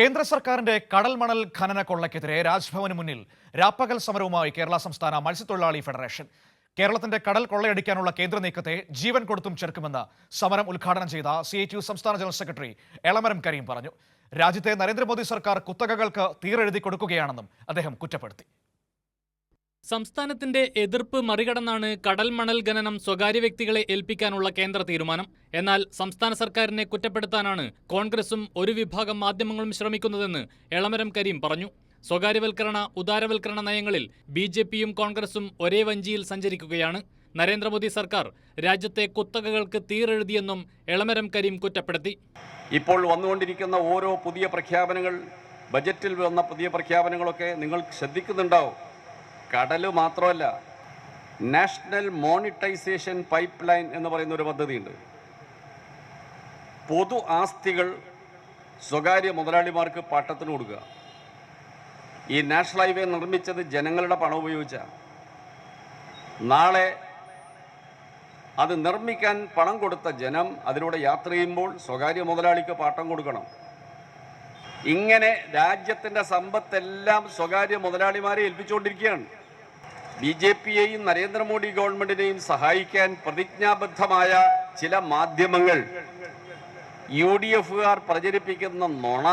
കേന്ദ്ര സർക്കാരിന്റെ കടൽ മണൽ ഖനന കൊള്ളയ്ക്കെതിരെ രാജ്ഭവന് മുന്നിൽ രാപ്പകൽ സമരവുമായി കേരള സംസ്ഥാന മത്സ്യത്തൊഴിലാളി ഫെഡറേഷൻ. കേരളത്തിന്റെ കടൽ കൊള്ളയടിക്കാനുള്ള കേന്ദ്ര നീക്കത്തെ ജീവൻ കൊടുത്തും ചെറുക്കുമെന്ന് സമരം ഉദ്ഘാടനം ചെയ്ത CITU സംസ്ഥാന ജനറൽ സെക്രട്ടറി എളമരം കരീം പറഞ്ഞു. രാജ്യത്തെ നരേന്ദ്രമോദി സർക്കാർ കുത്തകകൾക്ക് തീരെഴുതി കൊടുക്കുകയാണെന്നും അദ്ദേഹം കുറ്റപ്പെടുത്തി. സംസ്ഥാനത്തിന്റെ എതിർപ്പ് മറികടന്നാണ് കടൽ മണൽ ഖനനം സ്വകാര്യ വ്യക്തികളെ ഏൽപ്പിക്കാനുള്ള കേന്ദ്ര തീരുമാനം. എന്നാൽ സംസ്ഥാന സർക്കാരിനെ കുറ്റപ്പെടുത്താനാണ് കോൺഗ്രസും ഒരു വിഭാഗം മാധ്യമങ്ങളും ശ്രമിക്കുന്നതെന്ന് എളമരം കരീം പറഞ്ഞു. സ്വകാര്യവൽക്കരണ ഉദാരവൽക്കരണ നയങ്ങളിൽ BJPയും കോൺഗ്രസും ഒരേ വഞ്ചിയിൽ സഞ്ചരിക്കുകയാണ്. നരേന്ദ്രമോദി സർക്കാർ രാജ്യത്തെ കുത്തകകൾക്ക് തീരെഴുതിയെന്നും എളമരം കരീം കുറ്റപ്പെടുത്തി. ഇപ്പോൾ വന്നുകൊണ്ടിരിക്കുന്ന ഓരോ പുതിയ പ്രഖ്യാപനങ്ങൾ, ബജറ്റിൽ വന്ന പുതിയ പ്രഖ്യാപനങ്ങളൊക്കെ നിങ്ങൾ ശ്രദ്ധിക്കുന്നുണ്ടാവും. കടൽ മാത്രമല്ല, നാഷണൽ മോണിറ്റൈസേഷൻ പൈപ്പ് ലൈൻ എന്ന് പറയുന്ന ഒരു പദ്ധതിയുണ്ട്. പൊതു ആസ്തികൾ സ്വകാര്യ മുതലാളിമാർക്ക് പാട്ടത്തിന് കൊടുക്കുക. ഈ നാഷണൽ ഹൈവേ നിർമ്മിച്ചത് ജനങ്ങളുടെ പണം ഉപയോഗിച്ചാണ്. നാളെ അത് നിർമ്മിക്കാൻ പണം കൊടുത്ത ജനം അതിലൂടെ യാത്ര ചെയ്യുമ്പോൾ സ്വകാര്യ മുതലാളിക്ക് പാട്ടം കൊടുക്കണം. ഇങ്ങനെ രാജ്യത്തിൻ്റെ സമ്പത്തെല്ലാം സ്വകാര്യ മുതലാളിമാരെ ഏൽപ്പിച്ചുകൊണ്ടിരിക്കുകയാണ്. BJPയെയും നരേന്ദ്രമോദി ഗവൺമെന്റിനെയും സഹായിക്കാൻ പ്രതിജ്ഞാബദ്ധമായ ചില മാധ്യമങ്ങൾ UDFകാർ പ്രചരിപ്പിക്കുന്ന നുണ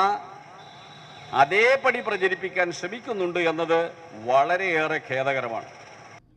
അതേപടി പ്രചരിപ്പിക്കാൻ ശ്രമിക്കുന്നുണ്ട് എന്നത് വളരെയേറെ ഖേദകരമാണ്.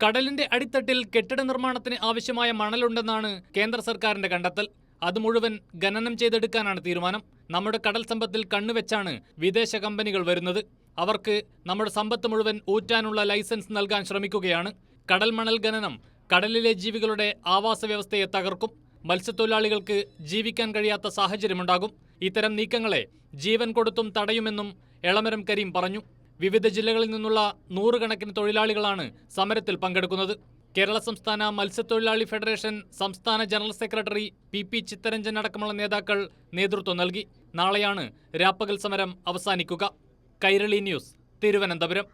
കടലിന്റെ അടിത്തട്ടിൽ കെട്ടിട നിർമ്മാണത്തിന് ആവശ്യമായ മണലുണ്ടെന്നാണ് കേന്ദ്ര സർക്കാരിന്റെ കണ്ടെത്തൽ. അത് മുഴുവൻ ഖനനം ചെയ്തെടുക്കാനാണ് തീരുമാനം. നമ്മുടെ കടൽ സമ്പത്തിൽ കണ്ണുവെച്ചാണ് വിദേശ കമ്പനികൾ വരുന്നത്. അവർക്ക് നമ്മുടെ സമ്പത്ത് മുഴുവൻ ഊറ്റാനുള്ള ലൈസൻസ് നൽകാൻ ശ്രമിക്കുകയാണ്. കടൽ മണൽ ഖനനം കടലിലെ ജീവികളുടെ ആവാസ വ്യവസ്ഥയെ തകർക്കും. മത്സ്യത്തൊഴിലാളികൾക്ക് ജീവിക്കാൻ കഴിയാത്ത സാഹചര്യമുണ്ടാകും. ഇത്തരം നീക്കങ്ങളെ ജീവൻ കൊടുത്തും തടയുമെന്നും എളമരം കരീം പറഞ്ഞു. വിവിധ ജില്ലകളിൽ നിന്നുള്ള നൂറുകണക്കിന് തൊഴിലാളികളാണ് സമരത്തിൽ പങ്കെടുക്കുന്നത്. കേരള സംസ്ഥാന മത്സ്യത്തൊഴിലാളി ഫെഡറേഷൻ സംസ്ഥാന ജനറൽ സെക്രട്ടറി PP ചിത്തരഞ്ജൻ അടക്കമുള്ള നേതാക്കൾ നേതൃത്വം നൽകി. നാളെയാണ് രാപ്പകൽ സമരം അവസാനിക്കുക. കൈരളി ന്യൂസ്, തിരുവനന്തപുരം.